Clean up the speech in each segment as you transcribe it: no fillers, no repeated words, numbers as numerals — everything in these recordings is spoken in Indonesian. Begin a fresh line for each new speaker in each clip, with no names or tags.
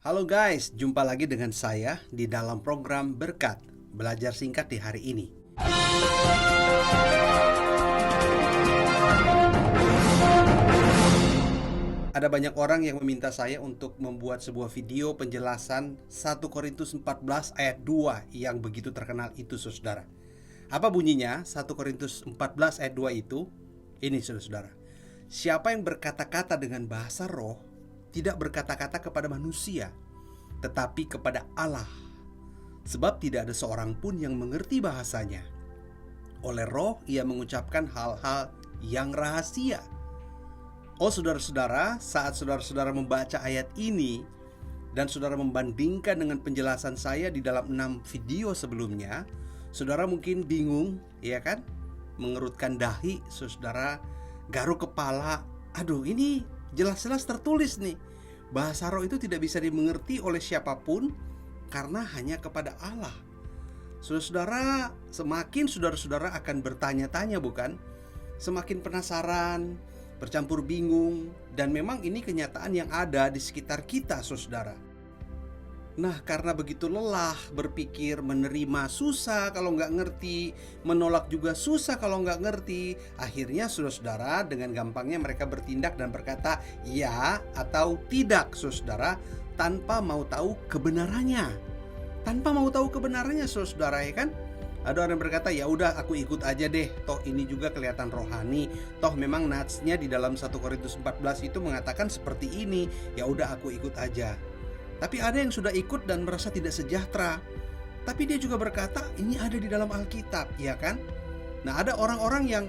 Halo guys, jumpa lagi dengan saya di dalam program Berkat Belajar Singkat di hari ini. Ada banyak orang yang meminta saya untuk membuat sebuah video penjelasan 1 Korintus 14 ayat 2 yang begitu terkenal itu, saudara. Apa bunyinya 1 Korintus 14 ayat 2 itu? Ini, saudara. Siapa yang berkata-kata dengan bahasa roh tidak berkata-kata kepada manusia, tetapi kepada Allah. Sebab tidak ada seorang pun yang mengerti bahasanya. Oleh roh ia mengucapkan hal-hal yang rahasia. Oh saudara-saudara, saat saudara-saudara membaca ayat ini dan saudara membandingkan dengan penjelasan saya di dalam 6 video sebelumnya, saudara mungkin bingung, ya kan? Mengerutkan dahi, saudara garuk kepala. Aduh, ini jelas-jelas tertulis nih, bahasa roh itu tidak bisa dimengerti oleh siapapun karena hanya kepada Allah. Saudara-saudara, semakin saudara-saudara akan bertanya-tanya, bukan? Semakin penasaran, bercampur bingung, dan memang ini kenyataan yang ada di sekitar kita, saudara. Nah, karena begitu lelah berpikir, menerima susah kalau nggak ngerti, menolak juga susah kalau nggak ngerti, akhirnya saudara-saudara dengan gampangnya mereka bertindak dan berkata ya atau tidak, saudara, tanpa mau tahu kebenarannya. Tanpa mau tahu kebenarannya, saudara, ya kan? Ada orang yang berkata, ya udah aku ikut aja deh, toh ini juga kelihatan rohani, toh memang natsnya di dalam 1 Korintus 14 itu mengatakan seperti ini, ya udah aku ikut aja. Tapi ada yang sudah ikut dan merasa tidak sejahtera. Tapi dia juga berkata, ini ada di dalam Alkitab, ya kan? Nah, ada orang-orang yang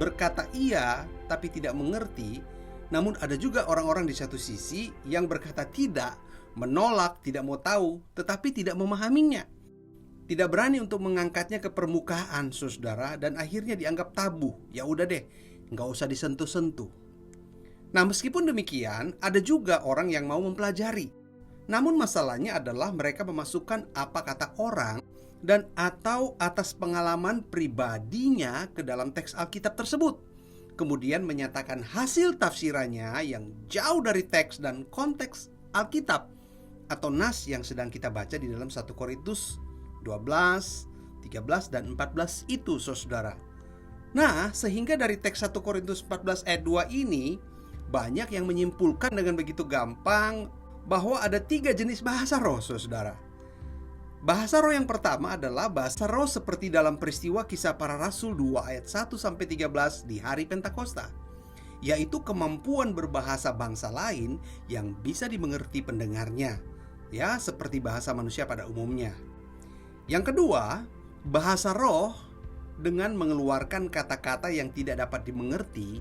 berkata iya, tapi tidak mengerti. Namun ada juga orang-orang di satu sisi yang berkata tidak, menolak, tidak mau tahu, tetapi tidak memahaminya. Tidak berani untuk mengangkatnya ke permukaan, saudara, dan akhirnya dianggap tabu. Ya udah deh, nggak usah disentuh-sentuh. Nah, meskipun demikian, ada juga orang yang mau mempelajari. Namun masalahnya adalah mereka memasukkan apa kata orang dan atau atas pengalaman pribadinya ke dalam teks Alkitab tersebut. Kemudian menyatakan hasil tafsirannya yang jauh dari teks dan konteks Alkitab atau nas yang sedang kita baca di dalam 1 Korintus 12, 13, dan 14 itu, saudara. Nah, sehingga dari teks 1 Korintus 14 ayat 2 ini banyak yang menyimpulkan dengan begitu gampang bahwa ada 3 jenis bahasa roh, saudara. Bahasa roh yang pertama adalah bahasa roh seperti dalam peristiwa Kisah Para Rasul 2 ayat 1-13 di hari Pentakosta, yaitu kemampuan berbahasa bangsa lain yang bisa dimengerti pendengarnya, ya seperti bahasa manusia pada umumnya. Yang kedua, bahasa roh dengan mengeluarkan kata-kata yang tidak dapat dimengerti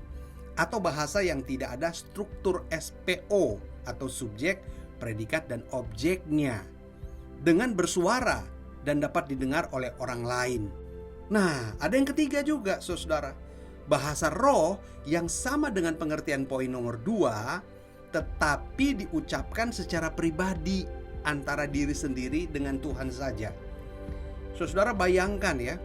atau bahasa yang tidak ada struktur SPO atau subjek, predikat, dan objeknya, dengan bersuara dan dapat didengar oleh orang lain. Nah, ada yang ketiga juga, saudara, bahasa roh yang sama dengan pengertian poin nomor 2, tetapi diucapkan secara pribadi antara diri sendiri dengan Tuhan saja. Saudara bayangkan ya,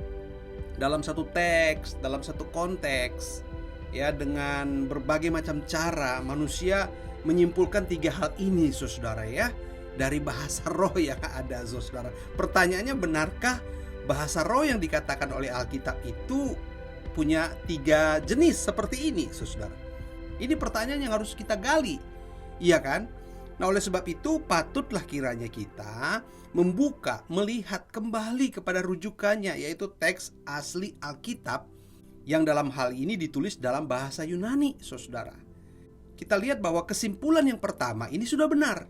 dalam satu teks, dalam satu konteks, ya dengan berbagai macam cara manusia menyimpulkan 3 hal ini, saudara, ya, dari bahasa roh yang ada, saudara. Pertanyaannya, benarkah bahasa roh yang dikatakan oleh Alkitab itu punya 3 jenis seperti ini, saudara? Ini pertanyaan yang harus kita gali, iya kan? Nah, oleh sebab itu patutlah kiranya kita membuka, melihat kembali kepada rujukannya, yaitu teks asli Alkitab yang dalam hal ini ditulis dalam bahasa Yunani, saudara. Kita lihat bahwa kesimpulan yang pertama ini sudah benar,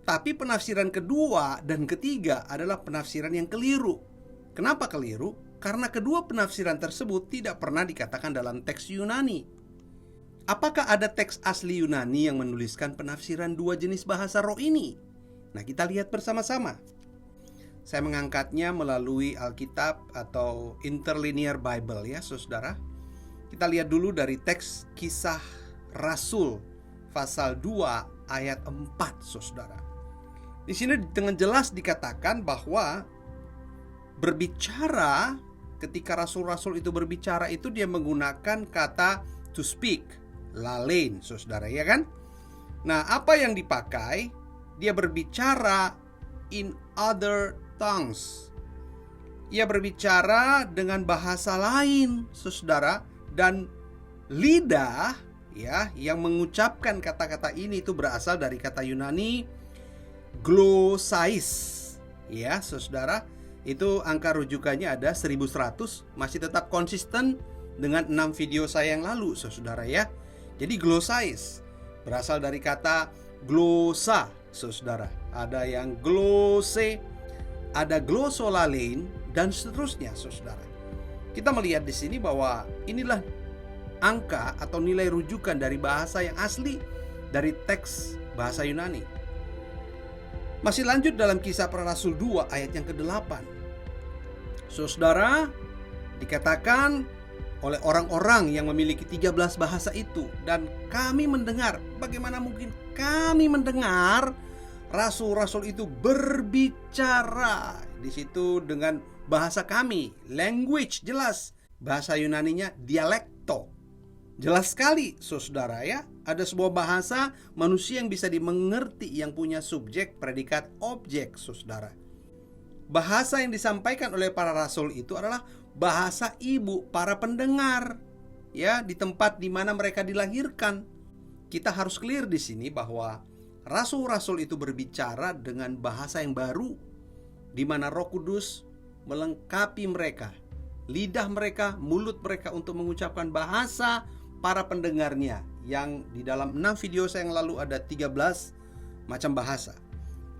tapi penafsiran kedua dan ketiga adalah penafsiran yang keliru. Kenapa keliru? Karena kedua penafsiran tersebut tidak pernah dikatakan dalam teks Yunani. Apakah ada teks asli Yunani yang menuliskan penafsiran 2 jenis bahasa roh ini? Nah, kita lihat bersama-sama. Saya mengangkatnya melalui Alkitab atau Interlinear Bible, ya saudara. Kita lihat dulu dari teks Kisah Rasul pasal 2 ayat 4, saudara. Di sini dengan jelas dikatakan bahwa berbicara, ketika rasul-rasul itu berbicara itu dia menggunakan kata to speak, lalein, saudara, ya kan? Nah, apa yang dipakai? dia berbicara in other tongues. Ia berbicara dengan bahasa lain, saudara, dan lidah ya yang mengucapkan kata-kata ini itu berasal dari kata Yunani glossais. Ya, saudara, itu angka rujukannya ada 1100, masih tetap konsisten dengan 6 video saya yang lalu, saudara ya. Jadi glossais berasal dari kata glossa, saudara. Ada yang glosse, ada glossolalein, dan seterusnya, saudara. Kita melihat di sini bahwa inilah angka atau nilai rujukan dari bahasa yang asli dari teks bahasa Yunani. Masih lanjut dalam Kisah Para Rasul 2 ayat yang ke-8. Saudara, dikatakan oleh orang-orang yang memiliki 13 bahasa itu, dan kami mendengar, bagaimana mungkin kami mendengar rasul-rasul itu berbicara di situ dengan bahasa kami, language jelas, bahasa Yunaninya dialekto. Jelas sekali, saudara ya, ada sebuah bahasa manusia yang bisa dimengerti, yang punya subjek, predikat, objek, saudara. Bahasa yang disampaikan oleh para rasul itu adalah bahasa ibu para pendengar, ya, di tempat di mana mereka dilahirkan. Kita harus clear di sini bahwa rasul-rasul itu berbicara dengan bahasa yang baru, di mana Roh Kudus melengkapi mereka, lidah mereka, mulut mereka untuk mengucapkan bahasa para pendengarnya, yang di dalam 6 video saya yang lalu ada 13 macam bahasa.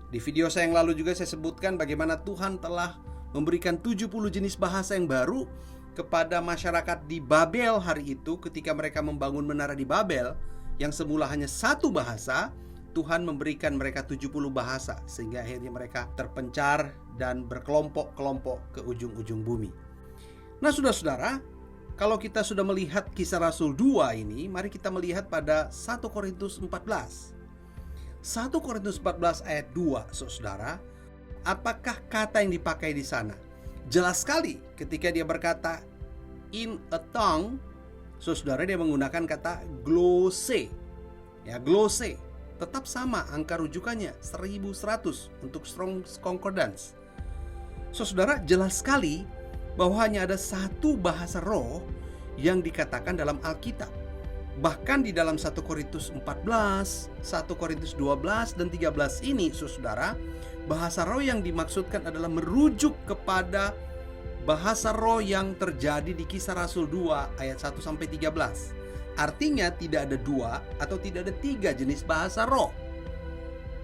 Di video saya yang lalu juga saya sebutkan bagaimana Tuhan telah memberikan 70 jenis bahasa yang baru kepada masyarakat di Babel hari itu. Ketika mereka membangun menara di Babel yang semula hanya satu bahasa, Tuhan memberikan mereka 70 bahasa, sehingga akhirnya mereka terpencar dan berkelompok-kelompok ke ujung-ujung bumi. Nah, saudara-saudara, kalau kita sudah melihat Kisah Rasul 2 ini, mari kita melihat pada 1 Korintus 14. 1 Korintus 14 ayat 2, saudara. Apakah kata yang dipakai di sana? Jelas sekali ketika dia berkata in a tongue, saudara, dia menggunakan kata glosse. Ya, glosse. Tetap sama angka rujukannya 1100 untuk Strong's Concordance. Saudara, jelas sekali bahwa hanya ada satu bahasa roh yang dikatakan dalam Alkitab. Bahkan di dalam 1 Korintus 14, 1 Korintus 12 dan 13 ini, saudara, bahasa roh yang dimaksudkan adalah merujuk kepada bahasa roh yang terjadi di Kisah Rasul 2 ayat 1 sampai 13. Artinya tidak ada 2 atau tidak ada 3 jenis bahasa roh.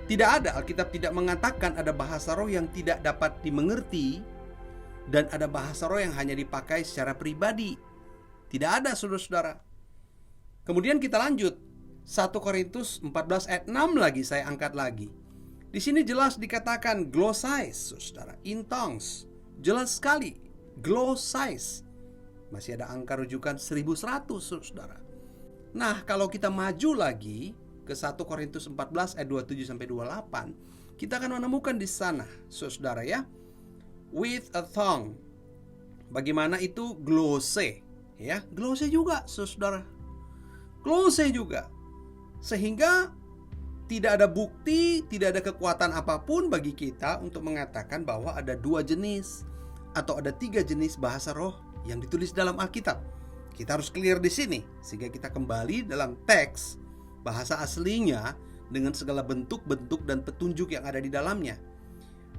Tidak ada, Alkitab tidak mengatakan ada bahasa roh yang tidak dapat dimengerti dan ada bahasa roh yang hanya dipakai secara pribadi. Tidak ada, saudara-saudara. Kemudian kita lanjut 1 Korintus 14 ayat 6 lagi saya angkat lagi. Di sini jelas dikatakan glossais, saudara, in tongues. Jelas sekali, glossais. Masih ada angka rujukan 1100, saudara. Nah, kalau kita maju lagi ke 1 Korintus 14 ayat 27 sampai 28, kita akan menemukan di sana, saudara ya, with a tongue. Bagaimana itu glosse? Ya, glosse juga, saudara. Glosse juga. Sehingga tidak ada bukti, tidak ada kekuatan apapun bagi kita untuk mengatakan bahwa ada 2 jenis atau ada 3 jenis bahasa roh yang ditulis dalam Alkitab. Kita harus clear di sini sehingga kita kembali dalam teks bahasa aslinya dengan segala bentuk-bentuk dan petunjuk yang ada di dalamnya.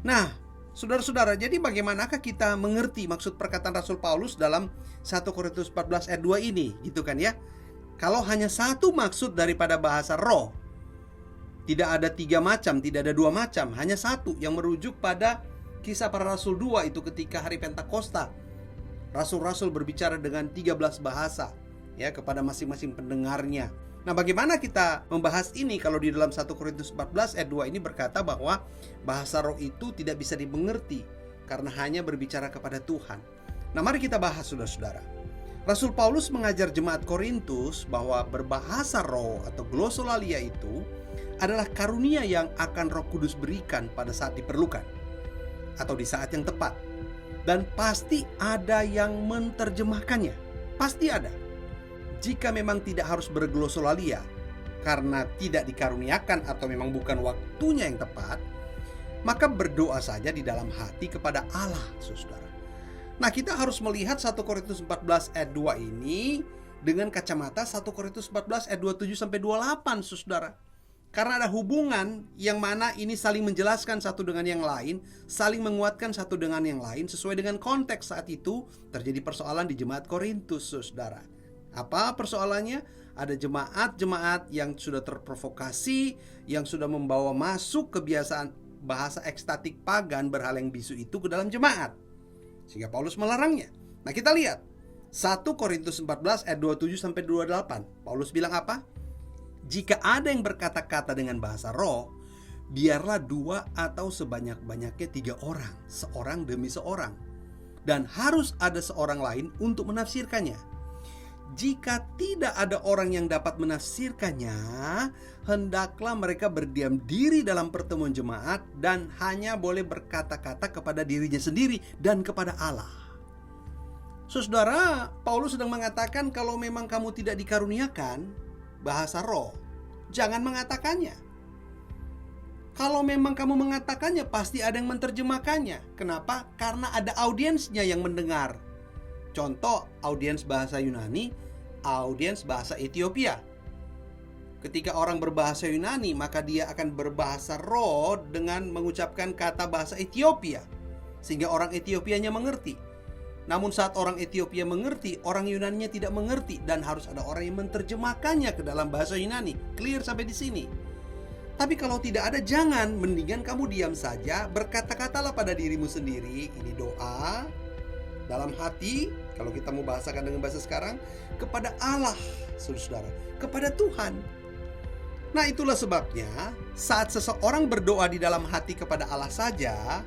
Nah, saudara-saudara, jadi bagaimanakah kita mengerti maksud perkataan Rasul Paulus dalam 1 Korintus 14 ayat 2 ini, gitu kan ya? Kalau hanya satu maksud daripada bahasa roh, tidak ada 3 macam, tidak ada 2 macam, hanya satu yang merujuk pada Kisah Para Rasul 2 itu ketika hari Pentakosta. Rasul-rasul berbicara dengan 13 bahasa ya kepada masing-masing pendengarnya. Nah, bagaimana kita membahas ini kalau di dalam 1 Korintus 14 ayat 2 ini berkata bahwa bahasa roh itu tidak bisa dimengerti karena hanya berbicara kepada Tuhan. Nah, mari kita bahas, saudara-saudara. Rasul Paulus mengajar jemaat Korintus bahwa berbahasa roh atau glossolalia itu adalah karunia yang akan Roh Kudus berikan pada saat diperlukan atau di saat yang tepat. Dan pasti ada yang menerjemahkannya. Pasti ada. Jika memang tidak harus berglossolalia, karena tidak dikaruniakan atau memang bukan waktunya yang tepat, maka berdoa saja di dalam hati kepada Allah, saudara. Nah, kita harus melihat 1 Korintus 14 ayat 2 ini dengan kacamata 1 Korintus 14 ayat 27 sampai 28, saudara. Karena ada hubungan yang mana ini saling menjelaskan satu dengan yang lain, saling menguatkan satu dengan yang lain sesuai dengan konteks saat itu terjadi persoalan di jemaat Korintus, saudara. Apa persoalannya? Ada jemaat-jemaat yang sudah terprovokasi, yang sudah membawa masuk kebiasaan bahasa ekstatik pagan berhaleng bisu itu ke dalam jemaat, sehingga Paulus melarangnya. Nah, kita lihat 1 Korintus 14 ayat 27 sampai 28. Paulus bilang apa? Jika ada yang berkata-kata dengan bahasa roh, biarlah 2 atau sebanyak-banyaknya 3 orang, seorang demi seorang, dan harus ada seorang lain untuk menafsirkannya. Jika tidak ada orang yang dapat menafsirkannya, hendaklah mereka berdiam diri dalam pertemuan jemaat dan hanya boleh berkata-kata kepada dirinya sendiri dan kepada Allah. Saudara, Paulus sedang mengatakan kalau memang kamu tidak dikaruniakan bahasa roh, jangan mengatakannya. Kalau memang kamu mengatakannya, pasti ada yang menerjemahkannya. Kenapa? Karena ada audiensnya yang mendengar. Contoh, audiens bahasa Yunani, audiens bahasa Ethiopia. Ketika orang berbahasa Yunani, maka dia akan berbahasa roh dengan mengucapkan kata bahasa Ethiopia, sehingga orang Ethiopianya mengerti. Namun saat orang Ethiopia mengerti, orang Yunaninya tidak mengerti, dan harus ada orang yang menerjemahkannya ke dalam bahasa Yunani. Clear sampai di sini? Tapi kalau tidak ada, jangan. Mendingan kamu diam saja, berkata-katalah pada dirimu sendiri. Ini doa dalam hati, kalau kita mau bahasakan dengan bahasa sekarang, kepada Allah, saudara, kepada Tuhan. Nah, itulah sebabnya saat seseorang berdoa di dalam hati kepada Allah saja,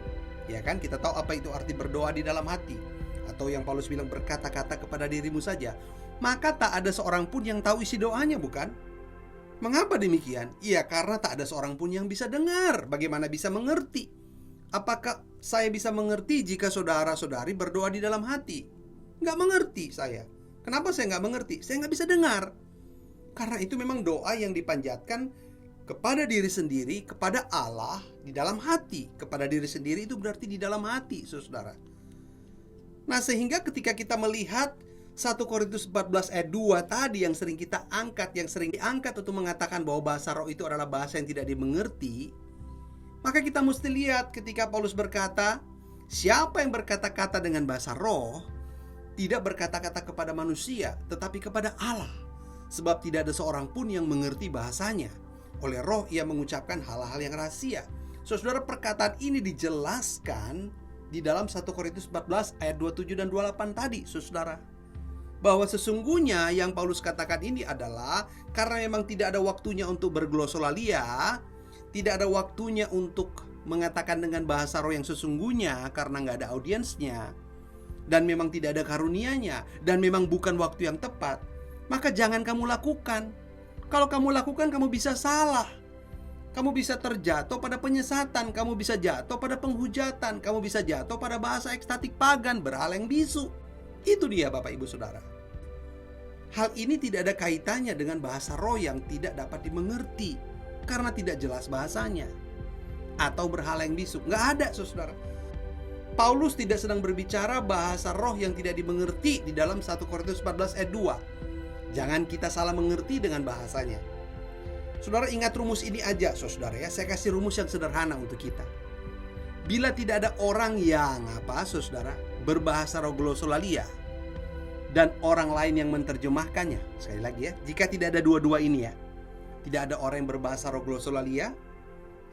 ya kan, kita tahu apa itu arti berdoa di dalam hati. Atau yang Paulus bilang berkata-kata kepada dirimu saja, maka tak ada seorang pun yang tahu isi doanya, bukan? Mengapa demikian? Iya, karena tak ada seorang pun yang bisa dengar. Bagaimana bisa mengerti? Apakah saya bisa mengerti jika saudara-saudari berdoa di dalam hati? Nggak mengerti saya. Kenapa saya nggak mengerti? Saya nggak bisa dengar. Karena itu memang doa yang dipanjatkan kepada diri sendiri, kepada Allah di dalam hati. Kepada diri sendiri itu berarti di dalam hati, saudara. Nah, sehingga ketika kita melihat 1 Korintus 14 ayat 2 tadi yang sering kita angkat, yang sering diangkat untuk mengatakan bahwa bahasa roh itu adalah bahasa yang tidak dimengerti, maka kita mesti lihat ketika Paulus berkata, siapa yang berkata-kata dengan bahasa roh tidak berkata-kata kepada manusia, tetapi kepada Allah, sebab tidak ada seorang pun yang mengerti bahasanya. Oleh roh ia mengucapkan hal-hal yang rahasia. Saudara, perkataan ini dijelaskan di dalam 1 Korintus 14 ayat 27 dan 28 tadi, saudara, bahwa sesungguhnya yang Paulus katakan ini adalah karena memang tidak ada waktunya untuk berglosolalia, tidak ada waktunya untuk mengatakan dengan bahasa roh yang sesungguhnya karena nggak ada audiensnya, dan memang tidak ada karunianya, dan memang bukan waktu yang tepat, maka jangan kamu lakukan. Kalau kamu lakukan, kamu bisa salah. Kamu bisa terjatuh pada penyesatan, kamu bisa jatuh pada penghujatan, kamu bisa jatuh pada bahasa ekstatik pagan, berhaleng bisu. Itu dia Bapak Ibu Saudara. Hal ini tidak ada kaitannya dengan bahasa roh yang tidak dapat dimengerti karena tidak jelas bahasanya, atau berhaleng bisu. Nggak ada, saudara. Paulus tidak sedang berbicara bahasa roh yang tidak dimengerti di dalam 1 Korintus 14 ayat 2. Jangan kita salah mengerti dengan bahasanya. Saudara, ingat rumus ini aja, saudara ya. Saya kasih rumus yang sederhana untuk kita. Bila tidak ada orang yang saudara, berbahasa roh glosolalia dan orang lain yang menerjemahkannya. Sekali lagi ya, jika tidak ada dua-dua ini ya. Tidak ada orang yang berbahasa roh glosolalia.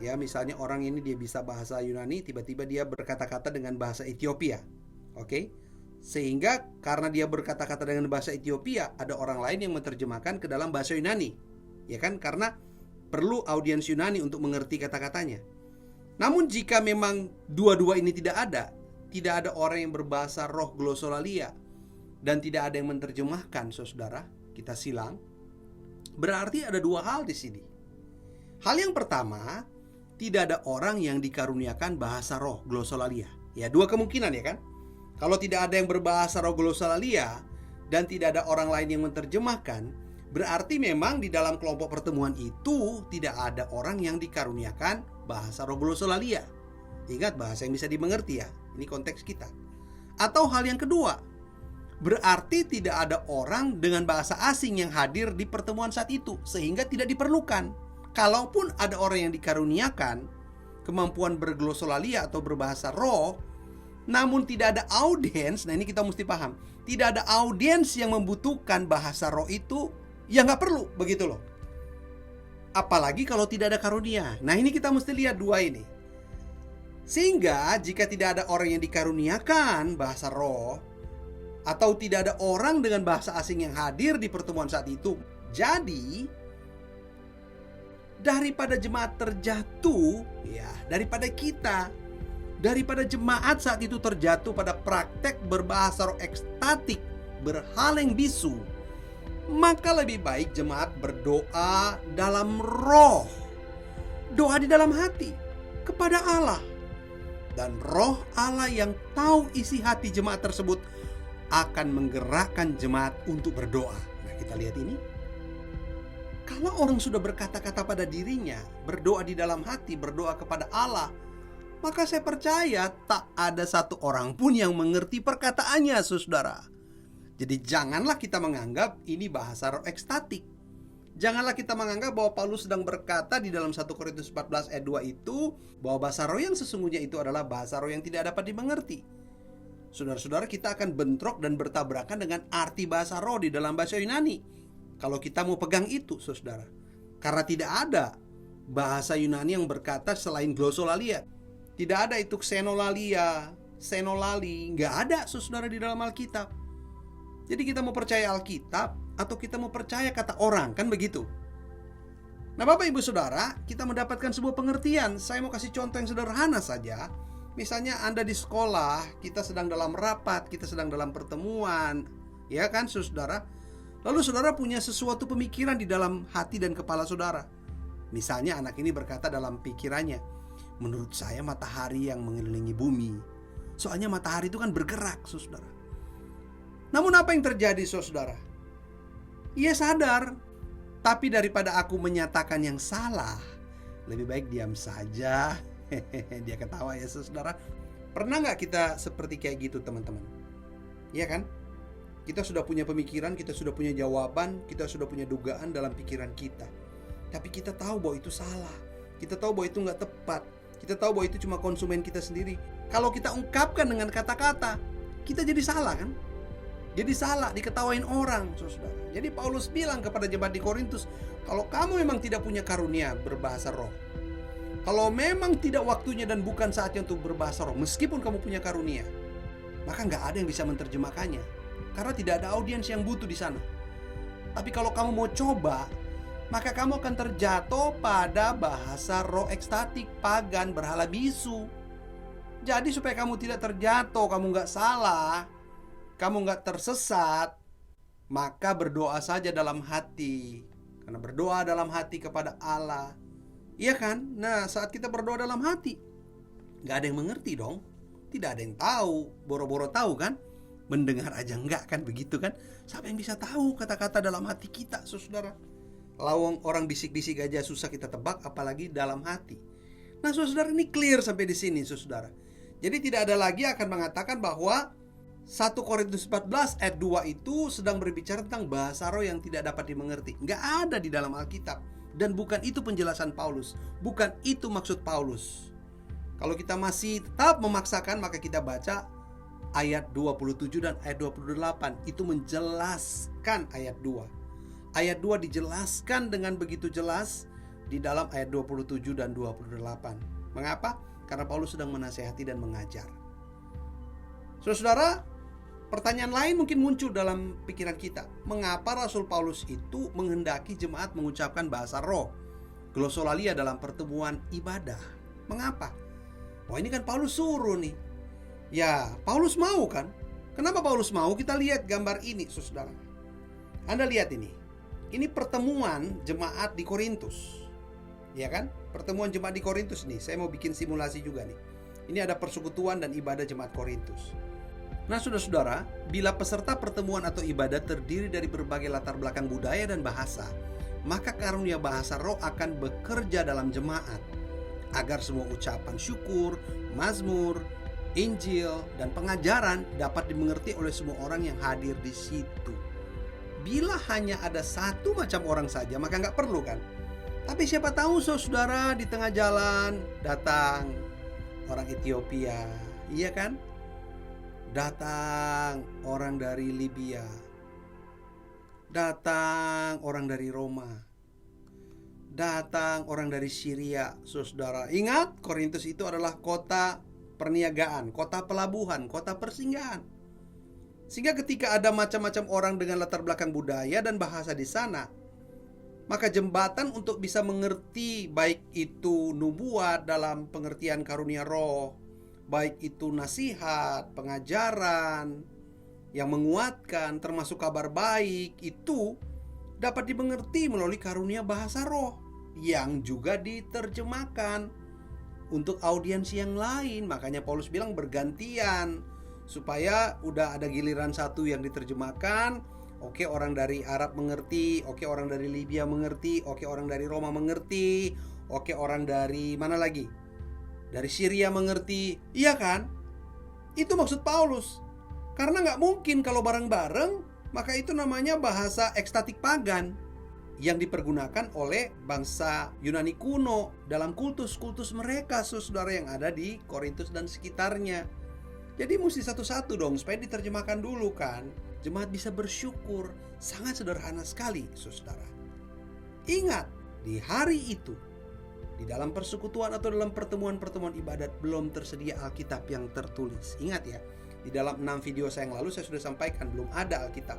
Ya, misalnya orang ini dia bisa bahasa Yunani, tiba-tiba dia berkata-kata dengan bahasa Ethiopia. Oke? Sehingga karena dia berkata-kata dengan bahasa Ethiopia, ada orang lain yang menerjemahkan ke dalam bahasa Yunani. Ya kan, karena perlu audiens Yunani untuk mengerti kata-katanya. Namun jika memang dua-dua ini tidak ada orang yang berbahasa roh glosolalia dan tidak ada yang menerjemahkan, saudara, kita silang. Berarti ada dua hal di sini. Hal yang pertama, tidak ada orang yang dikaruniakan bahasa roh glosolalia. Ya, dua kemungkinan ya kan. Kalau tidak ada yang berbahasa roh glosolalia dan tidak ada orang lain yang menerjemahkan, Berarti memang di dalam kelompok pertemuan itu tidak ada orang yang dikaruniakan bahasa roh glosolalia. Ingat, bahasa yang bisa dimengerti ya. Ini konteks kita. Atau hal yang kedua, berarti tidak ada orang dengan bahasa asing yang hadir di pertemuan saat itu, sehingga tidak diperlukan. Kalaupun ada orang yang dikaruniakan kemampuan berglosolalia atau berbahasa roh, namun tidak ada audiens. Nah, ini kita mesti paham, tidak ada audiens yang membutuhkan bahasa roh itu, ya nggak perlu, begitu loh. Apalagi kalau tidak ada karunia. Nah, ini kita mesti lihat dua ini. Sehingga jika tidak ada orang yang dikaruniakan bahasa roh, atau tidak ada orang dengan bahasa asing yang hadir di pertemuan saat itu, jadi daripada jemaat terjatuh, ya, daripada jemaat saat itu terjatuh pada praktek berbahasa roh ekstatik, berhaleng bisu, maka lebih baik jemaat berdoa dalam roh, doa di dalam hati kepada Allah. Dan roh Allah yang tahu isi hati jemaat tersebut akan menggerakkan jemaat untuk berdoa. Nah, kita lihat ini. Kalau orang sudah berkata-kata pada dirinya, berdoa di dalam hati, berdoa kepada Allah, maka saya percaya tak ada satu orang pun yang mengerti perkataannya, saudara. Jadi janganlah kita menganggap ini bahasa roh ekstatik. Janganlah kita menganggap bahwa Paulus sedang berkata di dalam 1 Korintus 14 ayat 2 itu bahwa bahasa roh yang sesungguhnya itu adalah bahasa roh yang tidak dapat dimengerti. Saudara-saudara, kita akan bentrok dan bertabrakan dengan arti bahasa roh di dalam bahasa Yunani kalau kita mau pegang itu, saudara. Karena tidak ada bahasa Yunani yang berkata selain glossolalia. Tidak ada itu xenolalia, xenolali, nggak ada, saudara, di dalam Alkitab. Jadi kita mau percaya Alkitab atau kita mau percaya kata orang, kan begitu. Nah, Bapak Ibu Saudara, kita mendapatkan sebuah pengertian. Saya mau kasih contoh yang sederhana saja. Misalnya Anda di sekolah, kita sedang dalam rapat, kita sedang dalam pertemuan, ya kan, saudara. Lalu saudara punya sesuatu pemikiran di dalam hati dan kepala saudara. Misalnya anak ini berkata dalam pikirannya, menurut saya matahari yang mengelilingi bumi. Soalnya matahari itu kan bergerak, saudara. Namun apa yang terjadi, saudara? Ia sadar, tapi daripada aku menyatakan yang salah, lebih baik diam saja. Dia ketawa ya, saudara. Pernah nggak kita seperti kayak gitu, teman-teman? Iya kan? Kita sudah punya pemikiran, kita sudah punya jawaban, kita sudah punya dugaan dalam pikiran kita. Tapi kita tahu bahwa itu salah. Kita tahu bahwa itu nggak tepat. Kita tahu bahwa itu cuma konsumen kita sendiri. Kalau kita ungkapkan dengan kata-kata, kita jadi salah, kan? Jadi salah, diketawain orang, saudara. Jadi Paulus bilang kepada jemaat di Korintus, kalau kamu memang tidak punya karunia berbahasa roh, kalau memang tidak waktunya dan bukan saatnya untuk berbahasa roh, meskipun kamu punya karunia, maka nggak ada yang bisa menerjemahkannya, karena tidak ada audiens yang butuh di sana. Tapi kalau kamu mau coba, maka kamu akan terjatuh pada bahasa roh ekstatik, pagan, berhala bisu. Jadi supaya kamu tidak terjatuh, kamu nggak salah, kamu nggak tersesat, maka berdoa saja dalam hati. Karena berdoa dalam hati kepada Allah, iya kan? Nah, saat kita berdoa dalam hati, nggak ada yang mengerti dong. Tidak ada yang tahu, boro-boro tahu kan? Mendengar aja enggak, kan begitu kan? Siapa yang bisa tahu kata-kata dalam hati kita, saudara? Lawang orang bisik-bisik aja susah kita tebak, apalagi dalam hati. Nah, saudara, ini clear sampai di sini, saudara. Jadi tidak ada lagi akan mengatakan bahwa 1 Korintus 14 ayat 2 itu sedang berbicara tentang bahasa roh yang tidak dapat dimengerti. Nggak ada di dalam Alkitab. Dan bukan itu penjelasan Paulus. Bukan itu maksud Paulus. Kalau kita masih tetap memaksakan, maka kita baca ayat 27 dan ayat 28. Itu menjelaskan ayat 2. Ayat 2 dijelaskan dengan begitu jelas di dalam ayat 27 dan 28. Mengapa? Karena Paulus sedang menasihati dan mengajar. Saudara, pertanyaan lain mungkin muncul dalam pikiran kita. Mengapa Rasul Paulus itu menghendaki jemaat mengucapkan bahasa roh, glossolalia, dalam pertemuan ibadah? Mengapa? Wah, ini kan Paulus suruh nih. Ya, Paulus mau kan? Kenapa Paulus mau? Kita lihat gambar ini, saudara. Anda lihat ini. Ini pertemuan jemaat di Korintus. Ya kan? Pertemuan jemaat di Korintus nih. Saya mau bikin simulasi juga nih. Ini ada persekutuan dan ibadah jemaat Korintus. Nah, saudara-saudara, bila peserta pertemuan atau ibadah terdiri dari berbagai latar belakang budaya dan bahasa, maka karunia bahasa roh akan bekerja dalam jemaat, agar semua ucapan syukur, mazmur, Injil, dan pengajaran dapat dimengerti oleh semua orang yang hadir di situ. Bila hanya ada satu macam orang saja, maka nggak perlu kan? Tapi siapa tahu saudara di tengah jalan datang orang Ethiopia, iya kan? Datang orang dari Libya, datang orang dari Roma, datang orang dari Syria, saudara. Ingat, Korintus itu adalah kota perniagaan, kota pelabuhan, kota persinggahan. Sehingga ketika ada macam-macam orang dengan latar belakang budaya dan bahasa di sana, maka jembatan untuk bisa mengerti baik itu nubuat dalam pengertian karunia roh, baik itu nasihat, pengajaran yang menguatkan, termasuk kabar baik, itu dapat dimengerti melalui karunia bahasa roh yang juga diterjemahkan untuk audiens yang lain. Makanya Paulus bilang bergantian, supaya udah ada giliran satu yang diterjemahkan, oke orang dari Arab mengerti, oke orang dari Libya mengerti, oke orang dari Roma mengerti, oke orang dari mana lagi? Dari Syria mengerti, iya kan? Itu maksud Paulus. Karena nggak mungkin kalau bareng-bareng, maka itu namanya bahasa ekstatik pagan yang dipergunakan oleh bangsa Yunani kuno dalam kultus-kultus mereka, saudara, yang ada di Korintus dan sekitarnya. Jadi mesti satu-satu dong, supaya diterjemahkan dulu kan. Jemaat bisa bersyukur. Sangat sederhana sekali, saudara. Ingat, di hari itu, di dalam persekutuan atau dalam pertemuan-pertemuan ibadat belum tersedia Alkitab yang tertulis. Ingat ya, di dalam 6 video saya yang lalu saya sudah sampaikan belum ada Alkitab.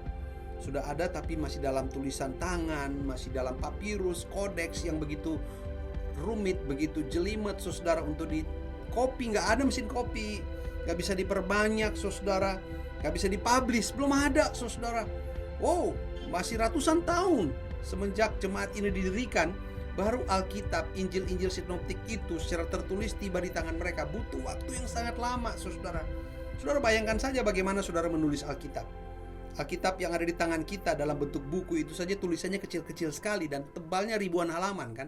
Sudah ada tapi masih dalam tulisan tangan, masih dalam papirus, kodeks yang begitu rumit, begitu jelimet, saudara, untuk di copy. Nggak ada mesin copy, nggak bisa diperbanyak, saudara, nggak bisa dipublish, belum ada, saudara. Wow, masih ratusan tahun semenjak jemaat ini didirikan, baru Alkitab, Injil-Injil sinoptik itu secara tertulis tiba di tangan mereka. Butuh waktu yang sangat lama, saudara. Saudara bayangkan saja bagaimana saudara menulis Alkitab. Alkitab yang ada di tangan kita dalam bentuk buku itu saja tulisannya kecil-kecil sekali dan tebalnya ribuan halaman kan.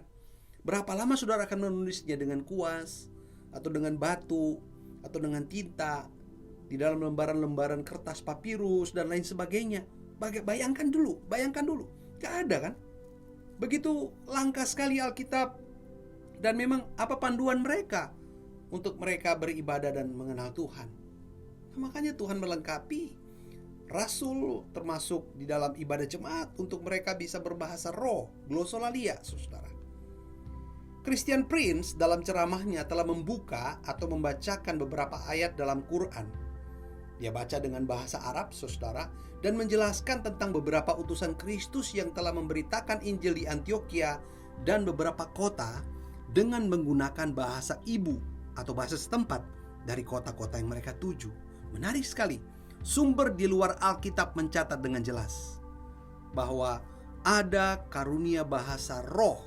Berapa lama saudara akan menulisnya dengan kuas, atau dengan batu, atau dengan tinta, di dalam lembaran-lembaran kertas papirus dan lain sebagainya. Bayangkan dulu. Gak ada kan? Begitu langka sekali Alkitab. Dan memang apa panduan mereka untuk mereka beribadah dan mengenal Tuhan. Nah, makanya Tuhan melengkapi rasul termasuk di dalam ibadah jemaat untuk mereka bisa berbahasa roh, glosolalia, saudara. Christian Prince dalam ceramahnya telah membuka atau membacakan beberapa ayat dalam Quran. Dia baca dengan bahasa Arab, saudara, dan menjelaskan tentang beberapa utusan Kristus yang telah memberitakan Injil di Antioquia dan beberapa kota dengan menggunakan bahasa ibu atau bahasa setempat dari kota-kota yang mereka tuju. Menarik sekali. Sumber di luar Alkitab mencatat dengan jelas bahwa ada karunia bahasa roh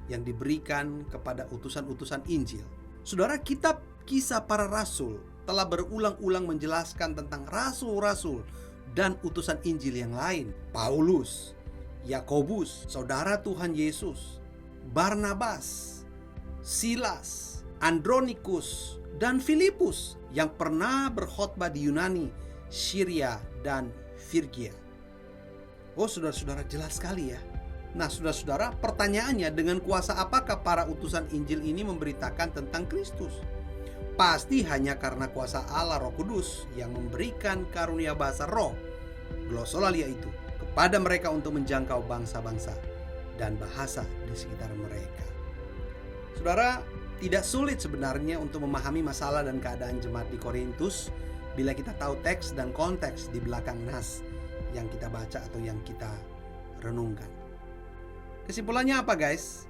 yang diberikan kepada utusan-utusan Injil. Saudara, kitab Kisah Para Rasul telah berulang-ulang menjelaskan tentang rasul-rasul dan utusan Injil yang lain. Paulus, Yakobus, saudara Tuhan Yesus, Barnabas, Silas, Andronikus, dan Filipus yang pernah berkhotbah di Yunani, Syria, dan Frigia. Oh, saudara-saudara, jelas sekali ya. Nah, saudara-saudara, pertanyaannya, dengan kuasa apakah para utusan Injil ini memberitakan tentang Kristus? Pasti hanya karena kuasa Allah Roh Kudus yang memberikan karunia bahasa roh, glosolalia itu, kepada mereka untuk menjangkau bangsa-bangsa dan bahasa di sekitar mereka. Saudara, tidak sulit sebenarnya untuk memahami masalah dan keadaan jemaat di Korintus bila kita tahu teks dan konteks di belakang nas yang kita baca atau yang kita renungkan. Kesimpulannya apa, guys?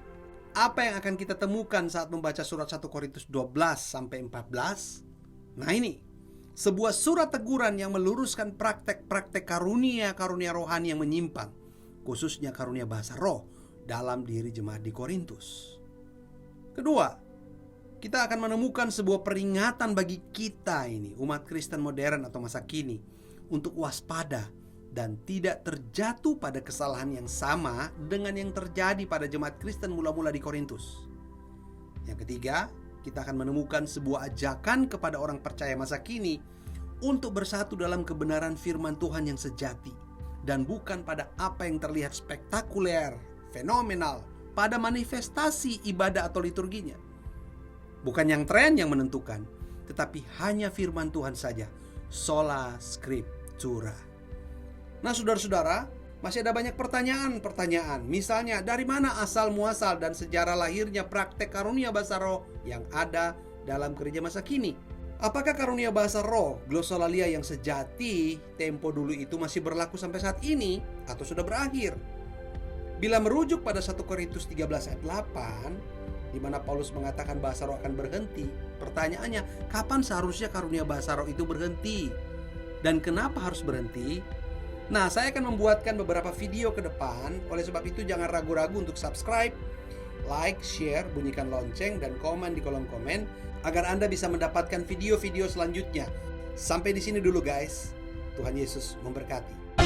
Apa yang akan kita temukan saat membaca surat 1 Korintus 12 sampai 14? Nah, ini sebuah surat teguran yang meluruskan praktek-praktek karunia rohani yang menyimpang, khususnya karunia bahasa roh dalam diri jemaat di Korintus. Kedua, kita akan menemukan sebuah peringatan bagi kita ini, umat Kristen modern atau masa kini, untuk waspada dan tidak terjatuh pada kesalahan yang sama dengan yang terjadi pada jemaat Kristen mula-mula di Korintus. Yang ketiga, kita akan menemukan sebuah ajakan kepada orang percaya masa kini untuk bersatu dalam kebenaran firman Tuhan yang sejati, dan bukan pada apa yang terlihat spektakuler, fenomenal, pada manifestasi ibadah atau liturginya. Bukan yang tren yang menentukan, tetapi hanya firman Tuhan saja, sola scriptura. Nah saudara-saudara, masih ada banyak pertanyaan. Misalnya, dari mana asal muasal dan sejarah lahirnya praktek karunia bahasa roh yang ada dalam gereja masa kini? Apakah karunia bahasa roh, glossolalia yang sejati tempo dulu itu masih berlaku sampai saat ini atau sudah berakhir? Bila merujuk pada 1 Korintus 13 ayat 8, di mana Paulus mengatakan bahasa roh akan berhenti, pertanyaannya, kapan seharusnya karunia bahasa roh itu berhenti? Dan kenapa harus berhenti? Nah, saya akan membuatkan beberapa video ke depan. Oleh sebab itu jangan ragu-ragu untuk subscribe, like, share, bunyikan lonceng, dan komen di kolom komen agar Anda bisa mendapatkan video-video selanjutnya. Sampai di sini dulu guys. Tuhan Yesus memberkati.